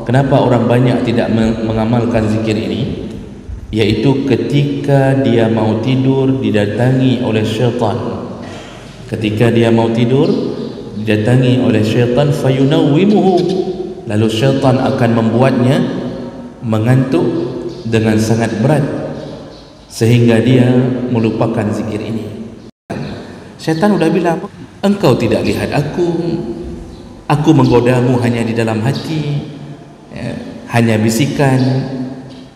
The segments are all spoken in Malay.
Kenapa orang banyak tidak mengamalkan zikir ini? Yaitu ketika dia mau tidur didatangi oleh syaitan. Ketika dia mau tidur didatangi oleh syaitan, fayunawwimuhu, lalu syaitan akan membuatnya mengantuk dengan sangat berat sehingga dia melupakan zikir ini. Syaitan sudah bilang, engkau tidak lihat aku menggodamu hanya di dalam hati, hanya bisikan,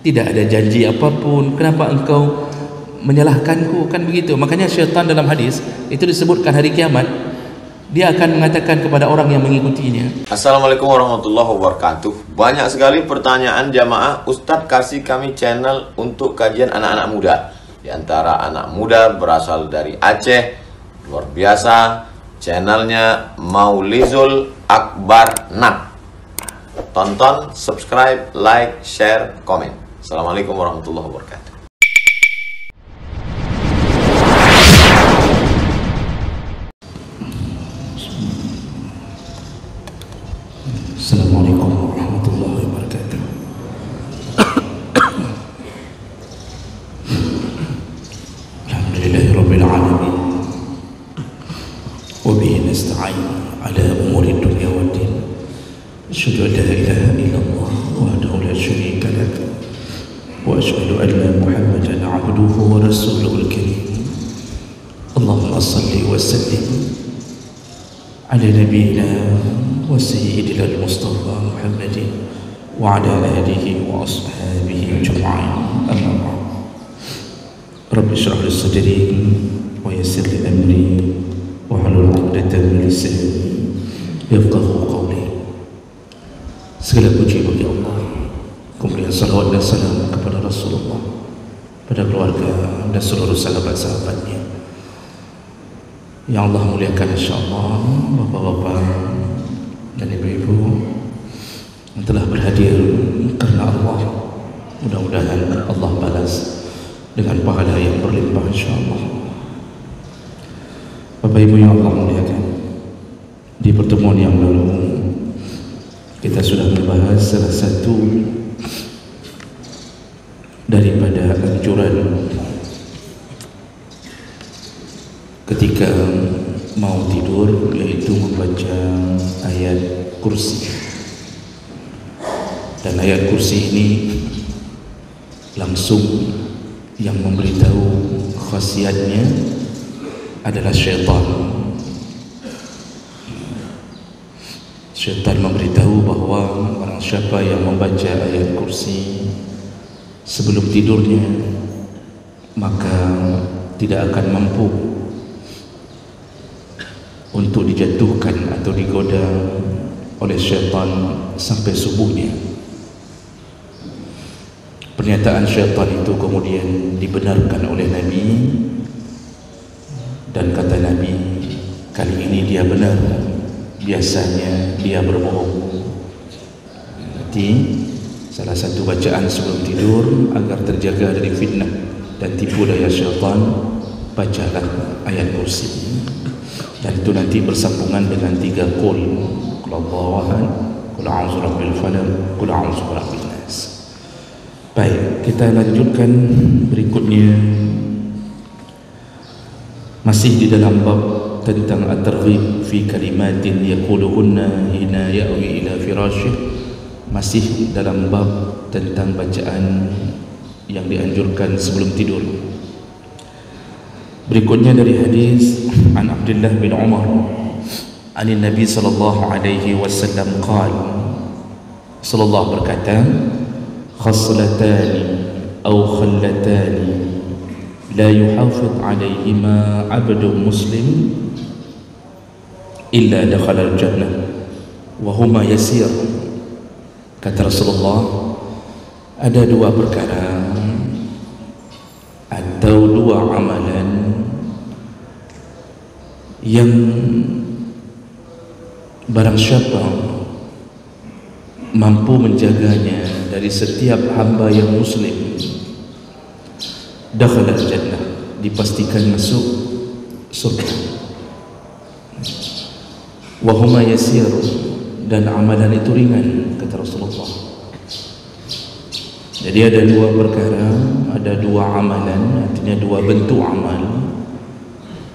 tidak ada janji apapun, kenapa engkau menyalahkanku, kan begitu. Makanya syaitan dalam hadis itu disebutkan hari kiamat dia akan mengatakan kepada orang yang mengikutinya. Assalamualaikum warahmatullahi wabarakatuh. Banyak sekali pertanyaan jamaah, Ustadz kasih kami channel untuk kajian anak-anak muda. Di antara anak muda berasal dari Aceh, luar biasa, channelnya Maulizul Akbar Nak. Tonton, subscribe, like, share, komen. Assalamualaikum warahmatullahi wabarakatuh. Assalamualaikum warahmatullahi wabarakatuh. Alhamdulillahirabbil alamin. Wa bihi nasta'in ala umuri dunya waddin. Asyhadu an la ilaha illallah wahdahu la syarika lah wa asyhadu anna Muhammadan 'abduhu wa rasuluhul karim. Allahumma shalli wa sallim ala nabiyyina wa sayyidina al-Mustafa Muhammadin wa ala alihi wa ashabihi ajma'in. Amma ba'd. Rabbi shrah li sadri wa yassir li amri wa hlul 'uqdatam min lisani yafqahu qawli. Segala puji bagi Allah, kemudian salawat dan salam kepada Rasulullah, pada keluarga dan seluruh sahabat-sahabatnya yang Allah muliakan, insyaallah, bapak-bapak dan ibu-ibu yang telah berhadir karena Allah. Mudah-mudahan Allah balas dengan pahala yang berlimpah, insyaallah. Bapak ibu yang Allah muliakan, di pertemuan yang lalu kita sudah membahas salah satu daripada anjuran ketika mau tidur, yaitu membaca ayat kursi. Dan ayat kursi ini langsung yang memberitahu khasiatnya adalah syaitan. Syaitan memberitahu bahwa barang siapa yang membaca ayat kursi sebelum tidurnya, maka tidak akan mampu untuk dijatuhkan atau digoda oleh syaitan sampai subuhnya. Pernyataan syaitan itu kemudian dibenarkan oleh Nabi, dan kata Nabi, kali ini dia benar, biasanya dia berbohong. Jadi salah satu bacaan sebelum tidur agar terjaga dari fitnah dan tipu daya syaitan, bacalah ayat kursi. Dan itu nanti bersambungan dengan 3 qul, qul Allahu ahad, qul a'udzu birabbil falaq, qul a'udzu birabbin nas. Baik, kita lanjutkan berikutnya, masih di dalam bab tentang at-targhib fi kalimatin yaquluhunna hina ya'wi ila firasyih. Masih dalam bab tentang bacaan yang dianjurkan sebelum tidur. Berikutnya dari hadis an Abdullah bin Umar an Nabi sallallahu alaihi wasallam qala, sallallahu berkata, khaslatani aw khallatani la yuhafiz alaihima abdun muslim illa dakhala al-jannah wa huma yasir. Kata Rasulullah, ada 2 perkara atau 2 amalan yang barang siapa mampu menjaganya dari setiap hamba yang muslim, dakhala al-jannah, dipastikan masuk surga. Wa huma yasir, dan amalan itu ringan, kata Rasulullah. Jadi ada dua perkara, ada dua amalan, artinya dua bentuk amal.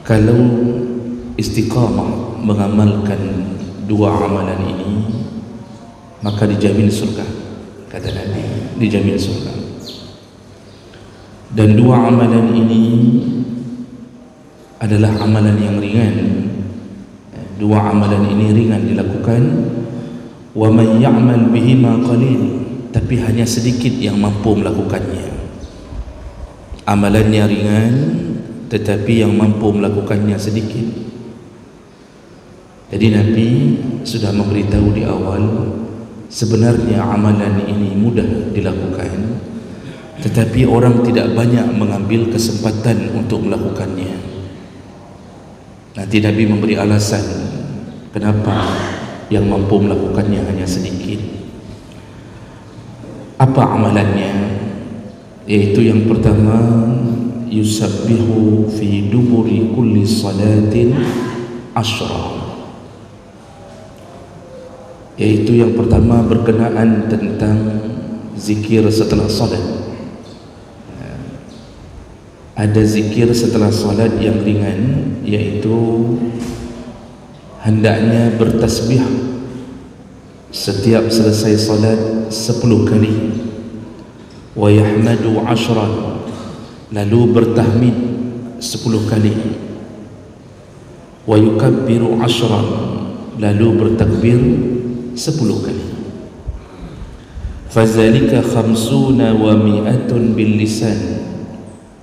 Kalau istiqamah mengamalkan dua amalan ini, maka dijamin surga, kata Nabi, dijamin surga. Dan dua amalan ini adalah amalan yang ringan. Dua amalan ini ringan dilakukan. Wa man ya'mal bihima qalil, tapi hanya sedikit yang mampu melakukannya. Amalannya ringan, tetapi yang mampu melakukannya sedikit. Jadi Nabi sudah memberitahu di awal, sebenarnya amalan ini mudah dilakukan, tetapi orang tidak banyak mengambil kesempatan untuk melakukannya. Nanti Nabi memberi alasan kenapa yang mampu melakukannya hanya sedikit. Apa amalannya? Yaitu yang pertama, yusabbihu fi duburi kulli salatin ashra. Yaitu yang pertama berkenaan tentang zikir setelah salat. Ada zikir setelah salat yang ringan, yaitu hendaknya bertasbih setiap selesai salat 10 kali, wa yahmadu 10, lalu bertahmid 10 kali, wa yukabbiru 10, lalu bertakbir 10 kali. Fazalika 50 wa 100 bil lisan,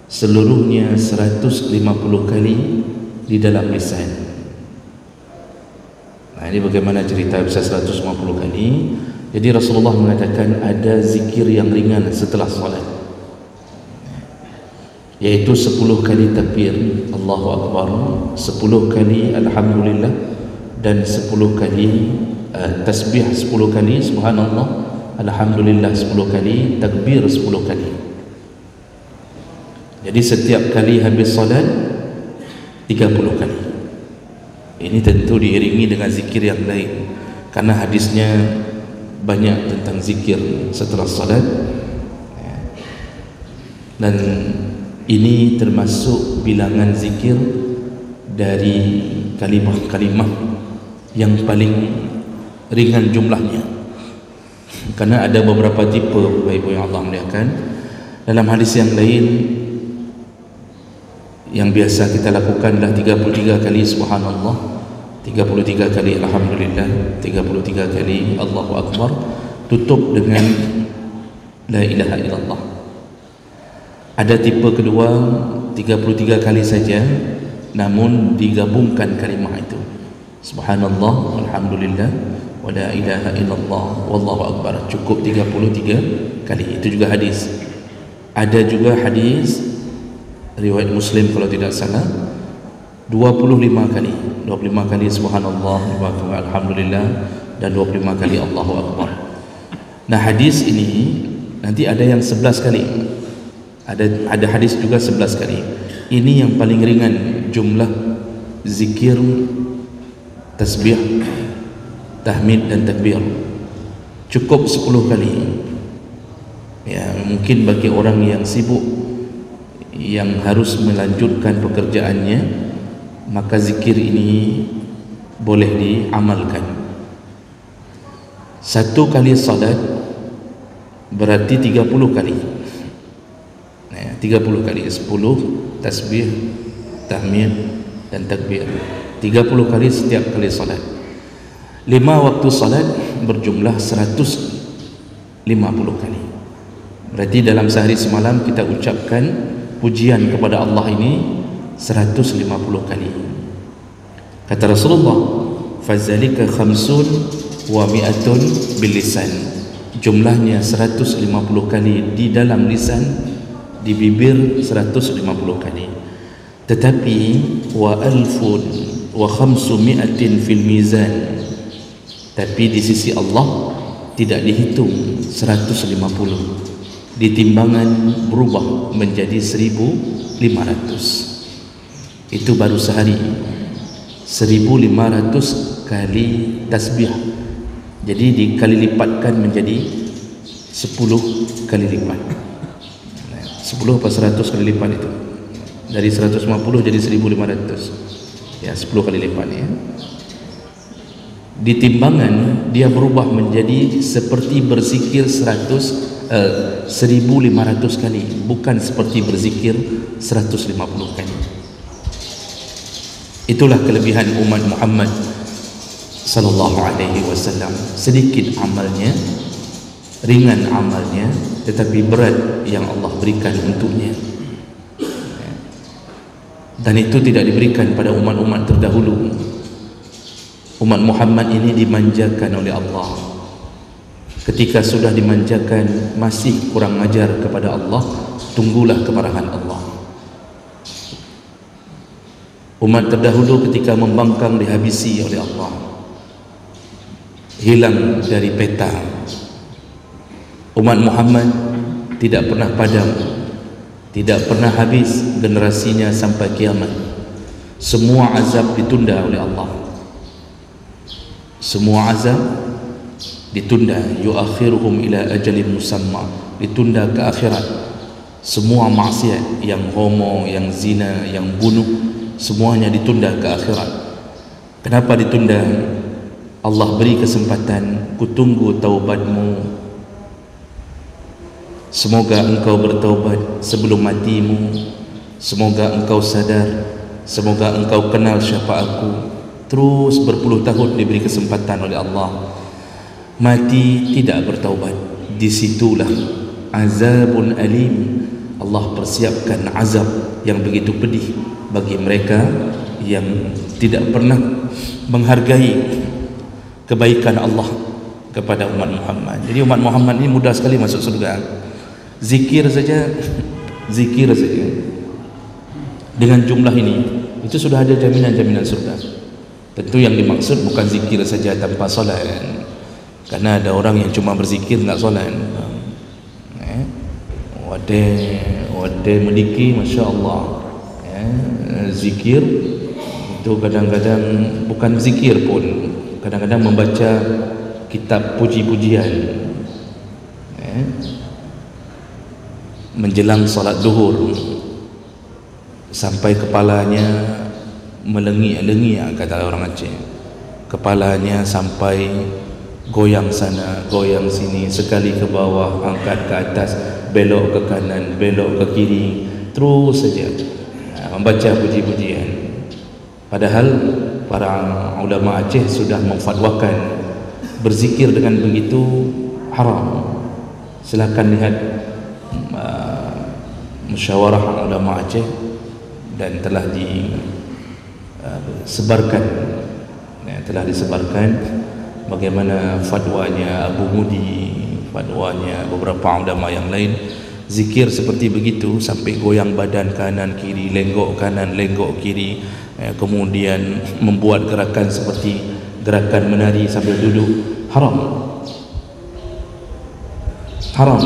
seluruhnya 150 kali di dalam lisan. Nah, ini bagaimana cerita bisa 150 kali? Jadi Rasulullah mengatakan ada zikir yang ringan setelah salat, yaitu 10 kali takbir Allahu Akbar, 10 kali Alhamdulillah, dan 10 kali tasbih 10 kali Subhanallah, Alhamdulillah 10 kali, takbir 10 kali. Jadi setiap kali habis salat 30 kali. Ini tentu diiringi dengan zikir yang lain, karena hadisnya banyak tentang zikir setelah salat. Dan ini termasuk bilangan zikir dari kalimah-kalimah yang paling ringan jumlahnya, karena ada beberapa tipe, Bapak-Ibu yang Allah muliakan. Dalam hadis yang lain, yang biasa kita lakukanlah 33 kali Subhanallah, 33 kali Alhamdulillah, 33 kali Allahu Akbar, tutup dengan La ilaha illallah. Ada tipe kedua, 33 kali saja, namun digabungkan kalimah itu, Subhanallah, Alhamdulillah, wa la ilaha illallah, wallahu akbar, cukup 33 kali. Itu juga hadis. Ada juga hadis riwayat Muslim kalau tidak salah, 25 kali 25 kali Subhanallah, 25 kali Alhamdulillah, dan 25 kali Allahu Akbar. Nah, hadis ini nanti ada yang 11 kali, ada hadis juga 11 kali. Ini yang paling ringan jumlah zikir, tasbih, tahmid dan takbir, cukup 10 kali. Ya, mungkin bagi orang yang sibuk, yang harus melanjutkan pekerjaannya, maka zikir ini boleh diamalkan. Satu kali salat berarti 30 kali. Nah, 30 kali, 10 tasbih, tahmid dan takbir, 30 kali setiap kali salat. 5 waktu salat berjumlah 150 kali. Berarti dalam sehari semalam kita ucapkan pujian kepada Allah ini 150 kali. Kata Rasulullah, fazalika 50 wa 100 bil lisan, jumlahnya 150 kali di dalam lisan, di bibir 150 kali. Tetapi wa alfun wa 500 fil mizan, tapi di sisi Allah tidak dihitung 150, di timbangan berubah menjadi 1500. Itu baru sehari, 1500 kali tasbih Jadi dikali lipatkan menjadi 10 kali lipat. 10 apa 100 kali lipat itu. Dari 150 jadi 1500. Ya, 10 kali lipat ya. Di timbangan dia berubah menjadi seperti berzikir 1500 kali, bukan seperti berzikir 150 kali. Itulah kelebihan umat Muhammad sallallahu alaihi wasallam. Sedikit amalnya, ringan amalnya, tetapi berat yang Allah berikan untuknya. Dan itu tidak diberikan pada umat-umat terdahulu. Umat Muhammad ini dimanjakan oleh Allah. Ketika sudah dimanjakan masih kurang ajar kepada Allah, tunggulah kemarahan Allah. Umat terdahulu ketika membangkang dihabisi oleh Allah, hilang dari peta. Umat Muhammad tidak pernah padam, tidak pernah habis generasinya sampai kiamat. Semua azab ditunda oleh Allah. Semua azab ditunda, yuakhiruhum ila ajalin musamma, ditunda ke akhirat. Semua maksiat, yang homo, yang zina, yang bunuh, semuanya ditunda ke akhirat. Kenapa ditunda? Allah beri kesempatan, kutunggu taubatmu, semoga engkau bertaubat sebelum matimu, semoga engkau sadar, semoga engkau kenal siapa aku. Terus berpuluh tahun diberi kesempatan oleh Allah, mati tidak bertaubat. Disitulah azabun alim, Allah persiapkan azab yang begitu pedih bagi mereka yang tidak pernah menghargai kebaikan Allah kepada umat Muhammad. Jadi umat Muhammad ini mudah sekali masuk surga. Zikir saja, zikir saja dengan jumlah ini, itu sudah ada jaminan-jaminan surga. Tentu yang dimaksud bukan zikir saja tanpa solat, karena ada orang yang cuma berzikir tak solat. Wade mediki, Masya Allah, zikir itu kadang-kadang bukan zikir pun, kadang-kadang membaca kitab puji-pujian menjelang salat duhur sampai kepalanya melengik-lengik, kata orang Aceh. Kepalanya sampai goyang sana, goyang sini, sekali ke bawah, angkat ke atas, belok ke kanan, belok ke kiri, terus saja membaca puji-pujian. Padahal para ulama Aceh sudah memfatwakan berzikir dengan begitu haram. Silakan lihat musyawarah ulama Aceh, dan telah disebarkan bagaimana fatwanya Abu Mudi, fatwanya beberapa ulama yang lain. Zikir seperti begitu sampai goyang badan kanan kiri, lenggok kanan, lenggok kiri, kemudian membuat gerakan seperti gerakan menari sambil duduk, haram. Haram.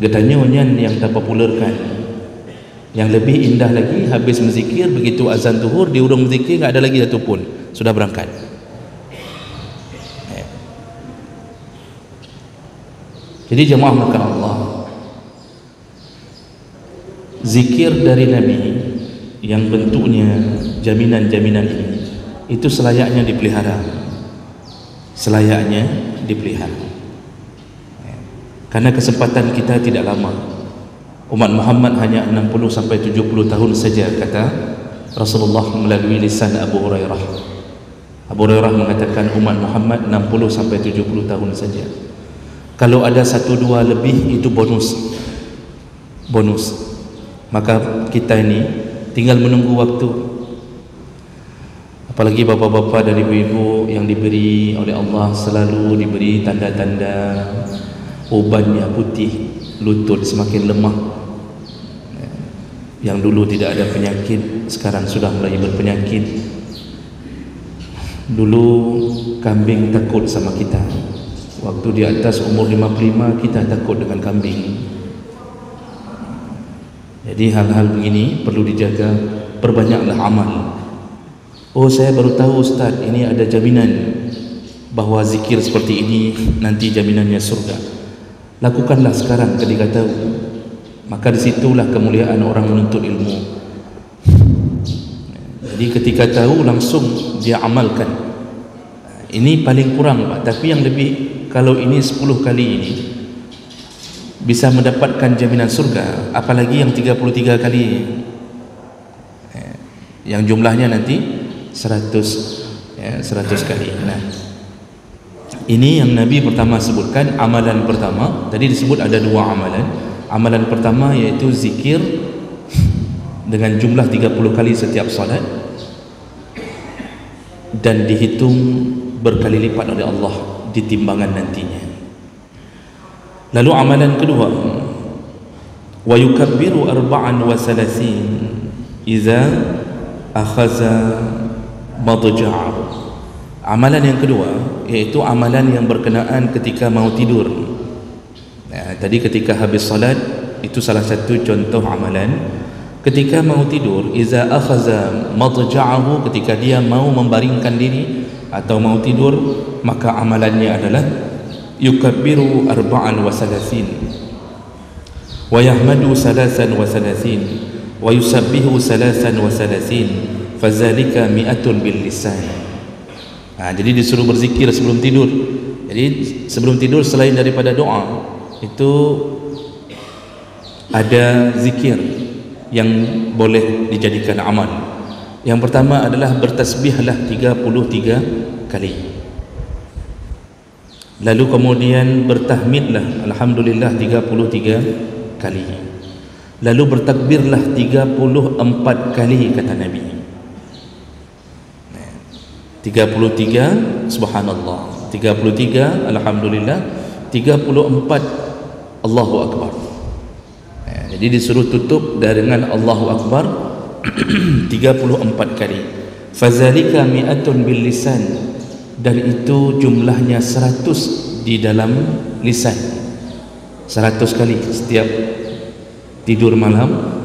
Getanya yang terpopulerkan. Yang lebih indah lagi, habis berzikir, begitu azan zuhur, di hujung berzikir tak ada lagi satu pun, sudah berangkat. Jadi jemaah maka Allah, zikir dari Nabi yang bentuknya jaminan-jaminan ini, itu selayaknya dipelihara, selayaknya dipelihara. Karena kesempatan kita tidak lama. Umat Muhammad hanya 60-70 tahun saja, kata Rasulullah melalui lisan Abu Hurairah. Abu Hurairah mengatakan umat Muhammad 60-70 tahun saja. Kalau ada 1-2 lebih, itu bonus. Maka kita ini tinggal menunggu waktu. Apalagi bapa-bapa dan ibu-ibu yang diberi oleh Allah, selalu diberi tanda-tanda ubannya putih, lutut semakin lemah. Yang dulu tidak ada penyakit, sekarang sudah mulai berpenyakit. Dulu kambing takut sama kita. Waktu di atas umur 55, kita takut dengan kambing. Jadi hal-hal begini perlu dijaga. Perbanyaklah amal. Oh, saya baru tahu Ustaz, ini ada jaminan. bahawa zikir seperti ini nanti jaminannya surga. Lakukanlah sekarang ketika tahu. Maka disitulah kemuliaan orang menuntut ilmu. Jadi ketika tahu langsung dia amalkan. Ini paling kurang Pak. Tapi yang lebih, kalau ini 10 kali ini bisa mendapatkan jaminan surga, apalagi yang 33 kali yang jumlahnya nanti 100 kali. Nah, ini yang Nabi pertama sebutkan, amalan pertama. Tadi disebut ada 2 amalan. Amalan pertama yaitu zikir dengan jumlah 30 kali setiap salat dan dihitung berkali lipat oleh Allah di timbangan nantinya. Lalu amalan kedua, wa yukabbiru 34 idza akhadha madja'ahu. Amalan yang kedua yaitu amalan yang berkenaan ketika mau tidur. Tadi ketika habis salat itu salah satu contoh amalan. Ketika mau tidur, iza akhaza madja'ahu, ketika dia mau membaringkan diri atau mau tidur, maka amalannya adalah yukabbiru 34 wa yahmadu 33 wa yusabbihu 33 fazalika mi'atun bil lisan. Jadi disuruh berzikir sebelum tidur. Jadi sebelum tidur selain daripada doa itu ada zikir yang boleh dijadikan amal. Yang pertama adalah bertasbihlah 33 kali. Lalu kemudian bertahmidlah alhamdulillah 33 kali. Lalu bertakbirlah 34 kali kata Nabi. 33 subhanallah, 33 alhamdulillah, 34 Allahu Akbar. Jadi disuruh tutup dengan Allahu Akbar 34 kali. Fazalika mi'atun bil lisan, dan itu jumlahnya 100 di dalam lisan. 100 kali setiap tidur malam.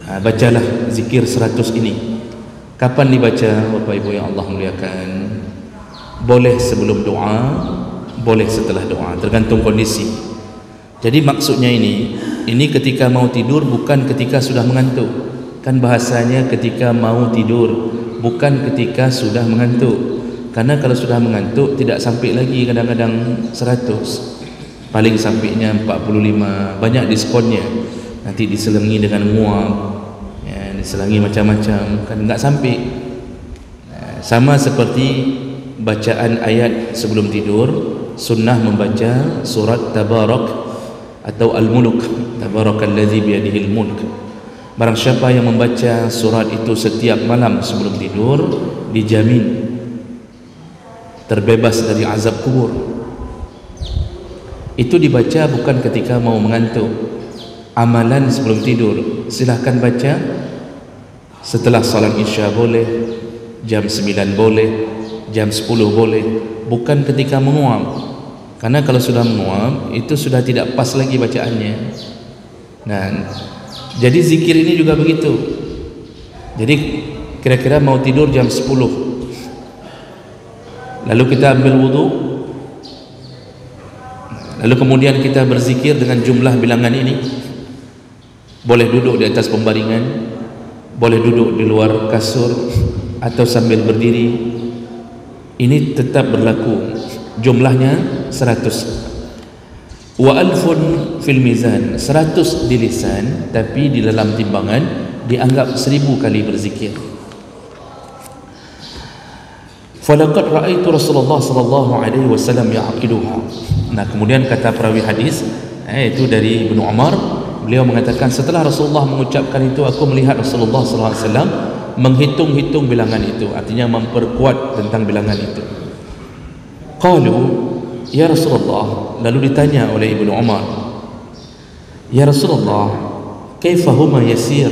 Bacalah zikir 100 ini. Kapan dibaca Bapak Ibu yang Allah muliakan? Boleh sebelum doa, boleh setelah doa, tergantung kondisi. Jadi maksudnya ini ketika mau tidur, bukan ketika sudah mengantuk. Kan bahasanya ketika mau tidur, bukan ketika sudah mengantuk. Karena kalau sudah mengantuk tidak sampai lagi kadang-kadang 100. Paling sampainya 45, banyak diskonnya. Nanti diselingi dengan muab, diselingi macam-macam, kan enggak sampai. Sama seperti bacaan ayat sebelum tidur, sunnah membaca surat Tabarak atau Al-Mulk, Tabarakalladzi biyadihil mulk. Barang siapa yang membaca surat itu setiap malam sebelum tidur, dijamin terbebas dari azab kubur. Itu dibaca bukan ketika mau mengantuk. Amalan sebelum tidur silahkan baca. Setelah salat isya boleh, jam 9 boleh, jam 10 boleh, bukan ketika menguap. Karena kalau sudah menguap itu sudah tidak pas lagi bacaannya. Nah, jadi zikir ini juga begitu. Jadi kira-kira mau tidur jam 10, lalu kita ambil wudu, lalu kemudian kita berzikir dengan jumlah bilangan ini. Boleh duduk di atas pembaringan, boleh duduk di luar kasur, atau sambil berdiri. Ini tetap berlaku. Jumlahnya 100. Wa alfun fil mizan, 100 di lisan, tapi di dalam timbangan dianggap 1000 kali berzikir. Falaqad ra'aitu Rasulullah sallallahu alaihi wasallam ya'qiduha. Nah, kemudian kata perawi hadis, itu dari Ibnu Umar, beliau mengatakan setelah Rasulullah mengucapkan itu, aku melihat Rasulullah sallallahu alaihi wasallam menghitung-hitung bilangan itu, artinya memperkuat tentang bilangan itu. Qalu ya Rasulullah, lalu ditanya oleh Ibnu Umar, ya Rasulullah, kaifa huma yasir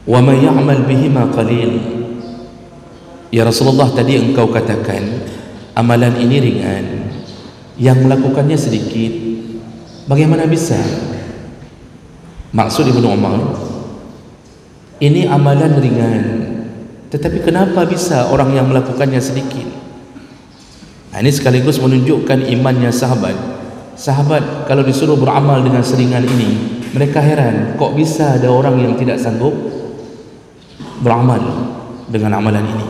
wa ma ya'mal bihima qalil. Ya Rasulullah, tadi engkau katakan amalan ini ringan, yang melakukannya sedikit, bagaimana bisa? Maksud Ibnu Umar, ini amalan ringan, tetapi kenapa bisa orang yang melakukannya sedikit? Ini sekaligus menunjukkan imannya sahabat. Sahabat kalau disuruh beramal dengan seringan ini, mereka heran, kok bisa ada orang yang tidak sanggup beramal dengan amalan ini.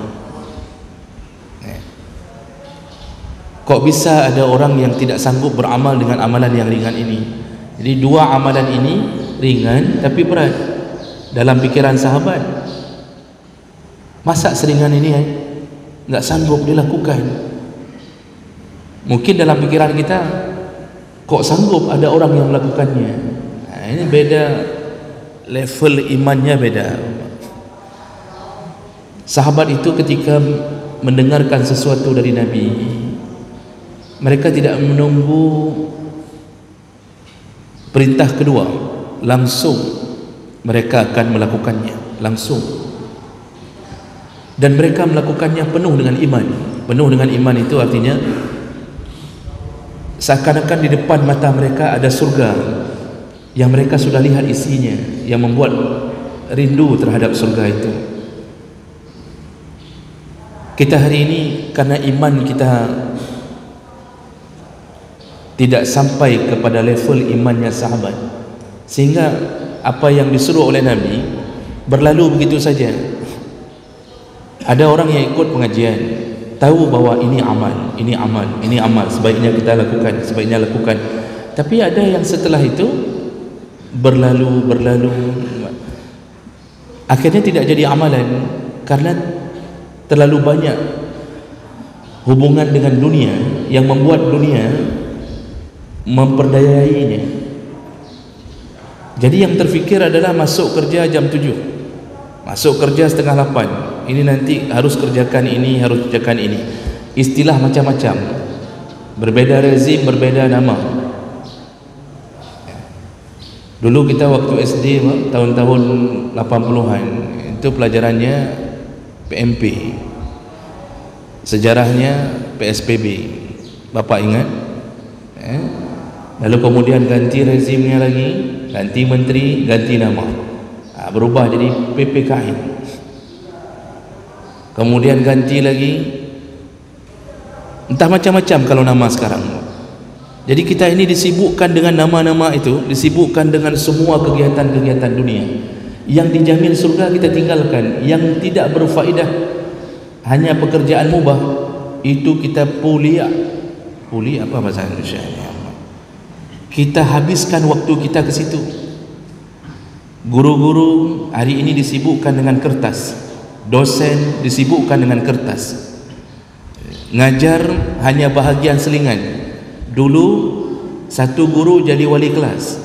Kok bisa ada orang yang tidak sanggup beramal dengan amalan yang ringan ini. Jadi dua amalan ini ringan tapi berat dalam pikiran sahabat. Masa seringan ini nggak sanggup dilakukan. Mungkin dalam pikiran kita, kok sanggup ada orang yang melakukannya. Ini beda, level imannya beda. Sahabat itu ketika mendengarkan sesuatu dari Nabi, mereka tidak menunggu perintah kedua, langsung mereka akan melakukannya langsung. Dan mereka melakukannya penuh dengan iman. Penuh dengan iman itu artinya seakan-akan di depan mata mereka ada surga yang mereka sudah lihat isinya, yang membuat rindu terhadap surga itu. Kita hari ini karena iman kita tidak sampai kepada level imannya sahabat, sehingga apa yang disuruh oleh Nabi berlalu begitu saja. Ada orang yang ikut pengajian, tahu bahwa ini amal, ini amal, ini amal, sebaiknya kita lakukan, sebaiknya lakukan. Tapi ada yang setelah itu berlalu, akhirnya tidak jadi amalan karena terlalu banyak hubungan dengan dunia yang membuat dunia memperdayainya. Jadi yang terfikir adalah masuk kerja jam 7, masuk kerja setengah 8, ini nanti harus kerjakan ini, harus kerjakan ini. Istilah macam-macam, berbeda rezim, berbeda nama. Dulu kita waktu SD tahun-tahun 80-an itu pelajarannya PMP, sejarahnya PSBB. Bapak ingat? Lalu kemudian ganti rezimnya lagi, ganti menteri, ganti nama, berubah jadi PPKI. Kemudian ganti lagi, entah macam-macam kalau nama sekarang. Jadi kita ini disibukkan dengan nama-nama itu, disibukkan dengan semua kegiatan-kegiatan dunia. Yang dijamin surga kita tinggalkan, yang tidak berfaedah, hanya pekerjaan mubah, itu kita puli apa bahasa Indonesia? Kita habiskan waktu kita ke situ. Guru-guru hari ini disibukkan dengan kertas, dosen disibukkan dengan kertas, ngajar hanya bahagian selingan. Dulu satu guru jadi wali kelas,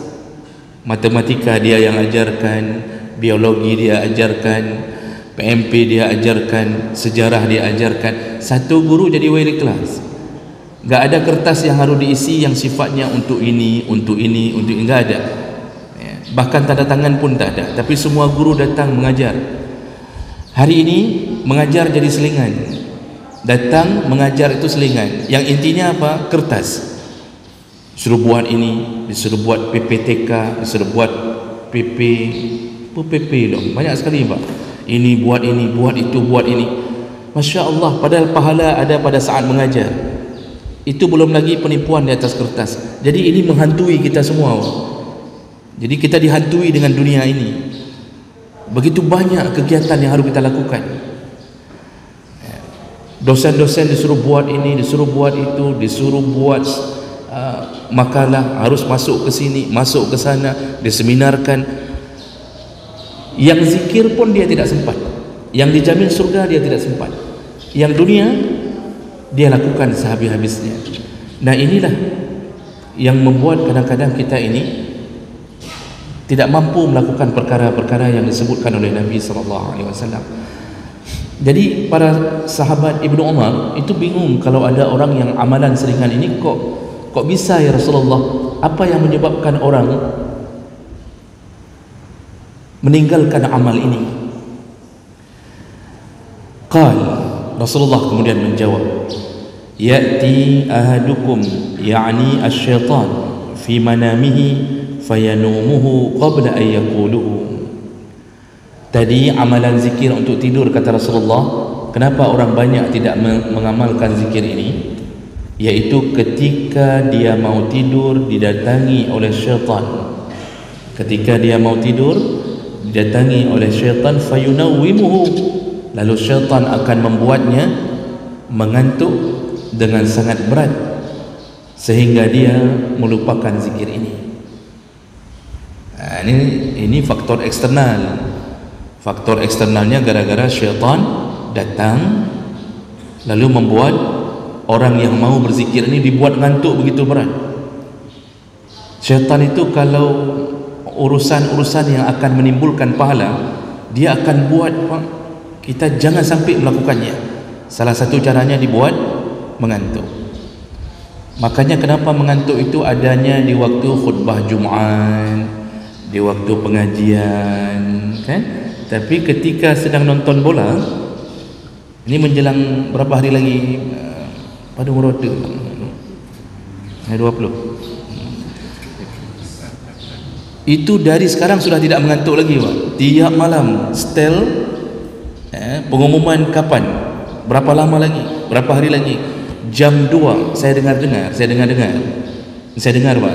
matematika dia yang ajarkan, biologi dia ajarkan, PMP dia ajarkan, sejarah dia ajarkan. Satu guru jadi wali kelas. Gak ada kertas yang harus diisi yang sifatnya untuk ini, untuk ini, untuk ini, gak ada. Bahkan tanda tangan pun tak ada. Tapi semua guru datang mengajar. Hari ini mengajar jadi selingan. Datang mengajar itu selingan. Yang intinya apa? Kertas. Disuruh buat ini, disuruh buat PPTK, disuruh buat PP dong. Banyak sekali Pak. Ini, buat itu, buat ini. Masya Allah, padahal pahala ada pada saat mengajar. Itu belum lagi penipuan di atas kertas. Jadi ini menghantui kita semua. Jadi kita dihantui dengan dunia ini. Begitu banyak kegiatan yang harus kita lakukan. Dosen-dosen disuruh buat ini, disuruh buat itu, disuruh buat makalah, harus masuk ke sini, masuk ke sana, diseminarkan. Yang zikir pun dia tidak sempat. Yang dijamin surga dia tidak sempat. Yang dunia dia lakukan sehabis-habisnya. Nah inilah yang membuat kadang-kadang kita ini tidak mampu melakukan perkara-perkara yang disebutkan oleh Nabi SAW. Jadi para sahabat Ibnu Umar itu bingung kalau ada orang yang amalan seringan ini kok bisa ya Rasulullah? Apa yang menyebabkan orang meninggalkan amal ini? Rasulullah kemudian menjawab, ya'ti ahadukum ya'ni asy-syaitan fi manamihi fayanumuhu qabla an yaquluhu. Tadi amalan zikir untuk tidur, kata Rasulullah. Kenapa orang banyak tidak mengamalkan zikir ini? yaitu ketika dia mau tidur didatangi oleh syaitan. Ketika dia mau tidur didatangi oleh syaitan, fayunawwimuhu, lalu syaitan akan membuatnya mengantuk dengan sangat berat sehingga dia melupakan zikir ini. Ini faktor eksternal. Faktor eksternalnya gara-gara syaitan datang lalu membuat orang yang mau berzikir ini dibuat ngantuk begitu berat. Syaitan itu kalau urusan-urusan yang akan menimbulkan pahala, dia akan buat kita jangan sampai melakukannya. Salah satu caranya dibuat mengantuk. Makanya kenapa mengantuk itu adanya di waktu khutbah Jumaat, di waktu pengajian, kan? Tapi ketika sedang nonton bola, ini menjelang berapa hari lagi pada umur 20, itu dari sekarang sudah tidak mengantuk lagi, Pak. Tiap malam setel pengumuman kapan, berapa lama lagi, berapa hari lagi, jam 2 saya dengar Pak,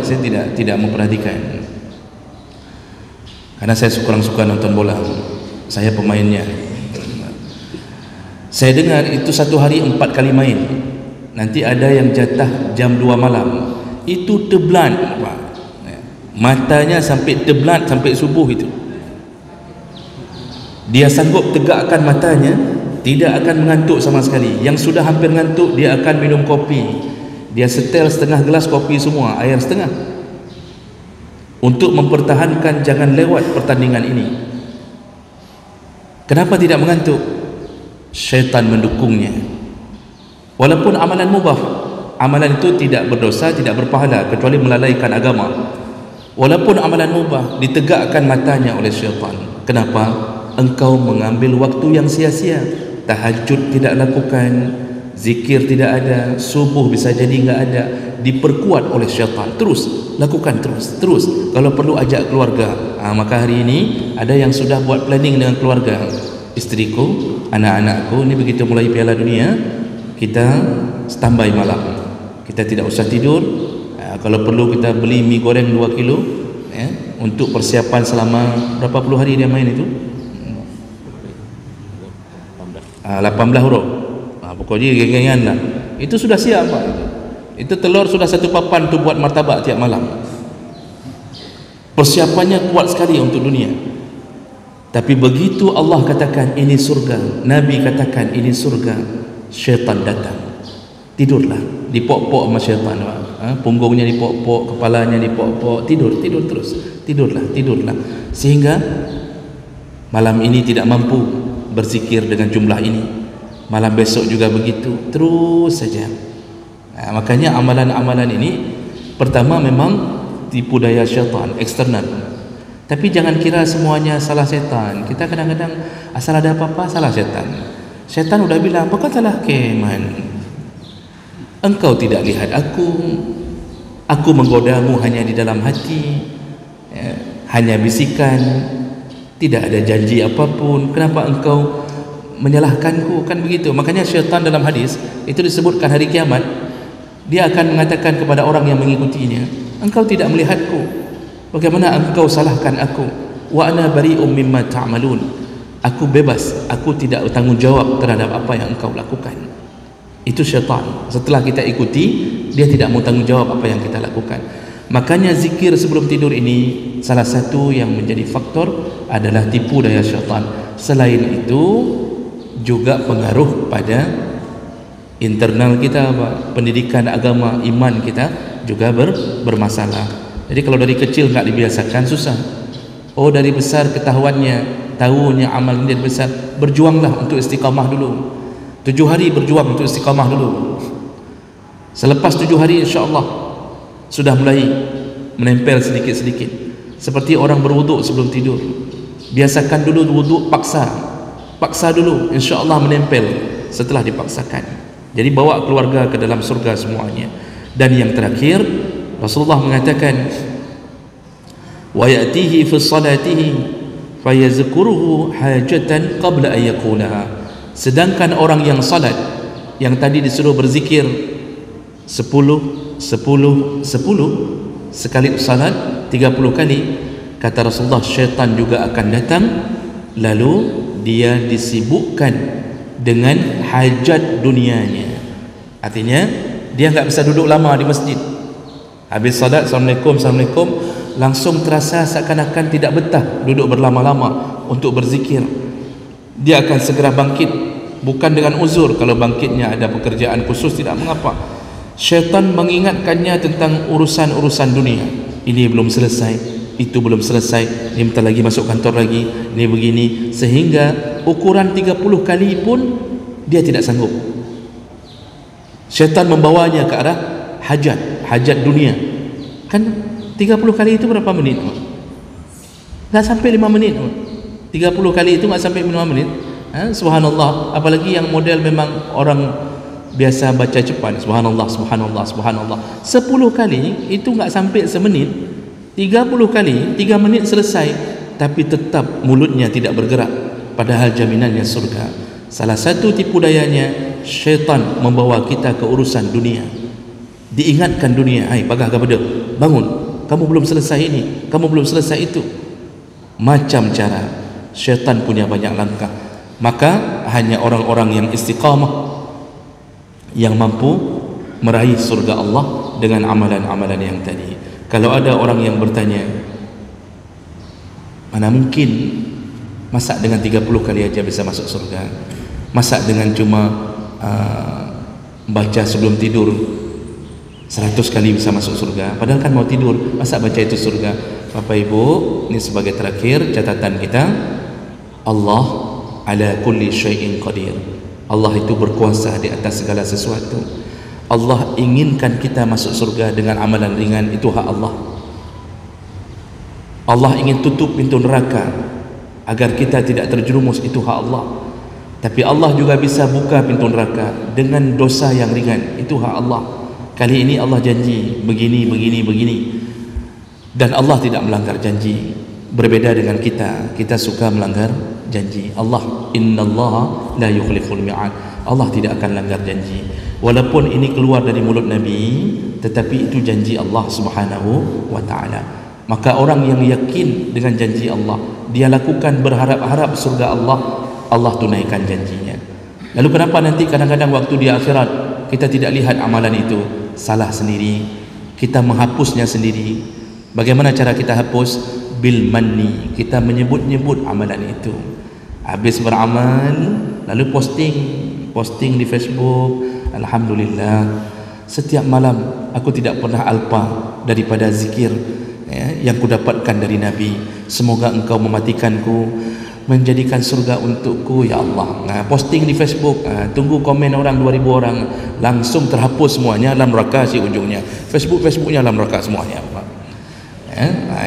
saya tidak memperhatikan karena saya kurang suka nonton bola, saya pemainnya. Saya dengar itu satu hari 4 kali main. Nanti ada yang jatah jam 2 malam. Itu teblan, Pak. Matanya sampai teblan sampai subuh itu. Dia sanggup tegakkan matanya, tidak akan mengantuk sama sekali. Yang sudah hampir ngantuk, dia akan minum kopi. Dia setel setengah gelas kopi semua, air setengah, untuk mempertahankan jangan lewat pertandingan ini. Kenapa tidak mengantuk? Syaitan mendukungnya. Walaupun amalan mubah, amalan itu tidak berdosa, tidak berpahala kecuali melalaikan agama. Walaupun amalan mubah, ditegakkan matanya oleh syaitan. Kenapa? Engkau mengambil waktu yang sia-sia. Tahajud tidak lakukan, zikir tidak ada, subuh bisa jadi enggak ada, diperkuat oleh syaitan. Terus lakukan, terus. Kalau perlu ajak keluarga. Maka hari ini ada yang sudah buat planning dengan keluarga. Istriku, anak-anakku, ini begitu mulai Piala Dunia, kita standby malam. Kita tidak usah tidur. Kalau perlu kita beli mie goreng 2 kilo untuk persiapan selama berapa puluh hari dia main itu? 18 huruf. Pokoknya geng-gengan lah. Itu sudah siap, Pak. Itu telur sudah satu papan untuk buat martabak tiap malam. Persiapannya kuat sekali untuk dunia. Tapi begitu Allah katakan ini surga, Nabi katakan ini surga, syaitan datang. Tidurlah, dipok-pok sama syaitan, punggungnya dipok-pok, kepalanya dipok-pok, tidur terus, tidurlah. Sehingga malam ini tidak mampu berzikir dengan jumlah ini, malam besok juga begitu, terus saja. Makanya amalan-amalan ini pertama memang tipu daya syaitan eksternal. Tapi jangan kira semuanya salah setan. Kita kadang-kadang asal ada apa-apa salah setan. Setan udah bilang, bukan salah keman, engkau tidak lihat aku menggodamu hanya di dalam hati, hanya bisikan, tidak ada janji apapun. Kenapa engkau menyalahkanku? Kan begitu. Makanya syaitan dalam hadis itu disebutkan hari kiamat, dia akan mengatakan kepada orang yang mengikutinya, engkau tidak melihatku, bagaimana engkau salahkan aku? Wa ana bari'um mimma ta'malun. Aku bebas, aku tidak bertanggung jawab terhadap apa yang engkau lakukan. Itu syaitan. Setelah kita ikuti, dia tidak mau tanggung jawab apa yang kita lakukan. Makanya zikir sebelum tidur ini salah satu yang menjadi faktor adalah tipu daya syaitan. Selain itu juga pengaruh pada internal kita, pendidikan agama, iman kita juga bermasalah. Jadi kalau dari kecil enggak dibiasakan, susah. Oh, dari besar ketahuannya, tahunya amal ini dari besar, berjuanglah untuk istiqamah dulu. 7 hari berjuang untuk istiqamah dulu. Selepas 7 hari insya-Allah sudah mulai menempel sedikit-sedikit. Seperti orang berwuduk sebelum tidur. Biasakan dulu wuduk paksa dulu, insya-Allah menempel setelah dipaksakan. Jadi bawa keluarga ke dalam surga semuanya. Dan yang terakhir, Rasulullah mengatakan, wa ya'tihi fi salatihi fayazkuruhu hajatan qabla an yaqulaha. Sedangkan orang yang salat, yang tadi disuruh berzikir 10 sekali salat 30 kali, kata Rasulullah, syaitan juga akan datang, lalu dia disibukkan dengan hajat dunianya. Artinya dia enggak bisa duduk lama di masjid. Habis salat, Assalamualaikum, Assalamualaikum, langsung terasa seakan-akan tidak betah duduk berlama-lama untuk berzikir. Dia akan segera bangkit, bukan dengan uzur. Kalau bangkitnya ada pekerjaan khusus, tidak mengapa. Syaitan mengingatkannya tentang urusan-urusan dunia. Ini belum selesai, itu belum selesai, ini bentar lagi masuk kantor lagi, ini begini, sehingga ukuran 30 kali pun dia tidak sanggup. Syaitan membawanya ke arah hajat dunia. Kan 30 kali itu berapa menit? Nggak sampai 5 menit. 30 kali itu nggak sampai 5 menit. Subhanallah. Apalagi yang model memang orang biasa baca cepat, subhanallah, subhanallah, subhanallah. 10 kali itu nggak sampai semenit. 30 kali 3 menit selesai, tapi tetap mulutnya tidak bergerak, padahal jaminannya surga. Salah satu tipu dayanya, syaitan membawa kita ke urusan dunia. Diingatkan dunia, hai pagah kepada, bangun, kamu belum selesai ini, kamu belum selesai itu. Macam cara syaitan punya banyak langkah. Maka hanya orang-orang yang istiqamah yang mampu meraih surga Allah dengan amalan-amalan yang tadi. Kalau ada orang yang bertanya, mana mungkin masak dengan 30 kali aja bisa masuk surga, masak dengan cuma baca sebelum tidur 100 kali bisa masuk surga, padahal kan mau tidur, masa baca itu surga? Bapak Ibu, ini sebagai terakhir catatan kita, Allah ala kulli syai'in qadir. Allah itu berkuasa di atas segala sesuatu. Allah inginkan kita masuk surga dengan amalan ringan, itu hak Allah. Allah ingin tutup pintu neraka agar kita tidak terjerumus, itu hak Allah. Tapi Allah juga bisa buka pintu neraka dengan dosa yang ringan, itu hak Allah. Kali ini Allah janji begini, begini, begini, dan Allah tidak melanggar janji. Berbeda dengan kita suka melanggar janji. Allah, innallaha la yukhliful mi'ad. Allah tidak akan langgar janji. Walaupun ini keluar dari mulut Nabi, tetapi itu janji Allah Subhanahu wa taala. Maka orang yang yakin dengan janji Allah, dia lakukan berharap-harap surga Allah, Allah tunaikan janjinya. Lalu kenapa nanti kadang-kadang waktu di akhirat kita tidak lihat amalan itu? Salah sendiri, kita menghapusnya sendiri. Bagaimana cara kita hapus? Bil manni, kita menyebut-nyebut amalan itu. Habis beramal lalu posting di Facebook, alhamdulillah, setiap malam aku tidak pernah alpa daripada zikir yang kudapatkan dari Nabi. Semoga engkau mematikanku, menjadikan surga untukku ya Allah. Posting di Facebook, tunggu komen orang 2000 orang, langsung terhapus semuanya, dalam neraka si ujungnya. Facebooknya dalam neraka semuanya.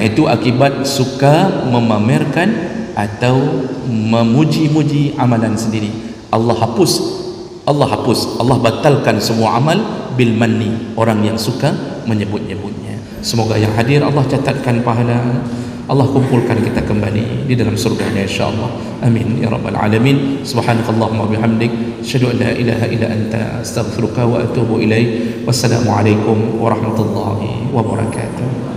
Itu akibat suka memamerkan atau memuji-muji amalan sendiri. Allah hapus, Allah batalkan semua amal bil manni, orang yang suka menyebut-nyebutnya. Semoga yang hadir Allah catatkan pahala, Allah kumpulkan kita kembali di dalam surganya insyaallah. Amin ya rabbal alamin. Subhanakallahumma bihamdik, asyhadu an la ilaha illa anta, astaghfiruka wa atubu ilaik. Wassalamu alaikum warahmatullahi wabarakatuh.